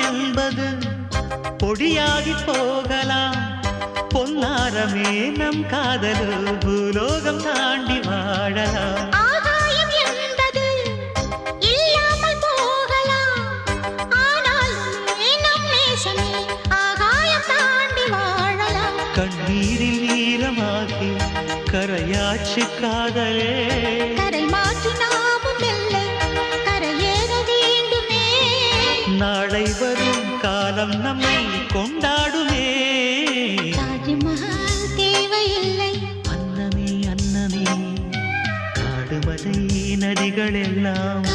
என்பது பொடியாகி போகலாம். பொன்னாரமே நம் காதலு பூலோகம் தாண்டி வாழலாம். ஆகாயம் என்பது இல்லாமல் போகலாம். ஆனால் நம் நேசமே ஆகாயம் தாண்டி வாழலாம். கண்ணீரில் ஈரமாகி கரையாச்சு காதலே. கரை மாற்றி நாமும் இல்லை கரையேற வேண்டுமே. நாளை வரும் காலம் நம்மை கொண்டாடுமே. தாஜ்மஹால் தேவையில்லை அன்னமே அன்னமே காடுமலை நதிகள் எல்லாம்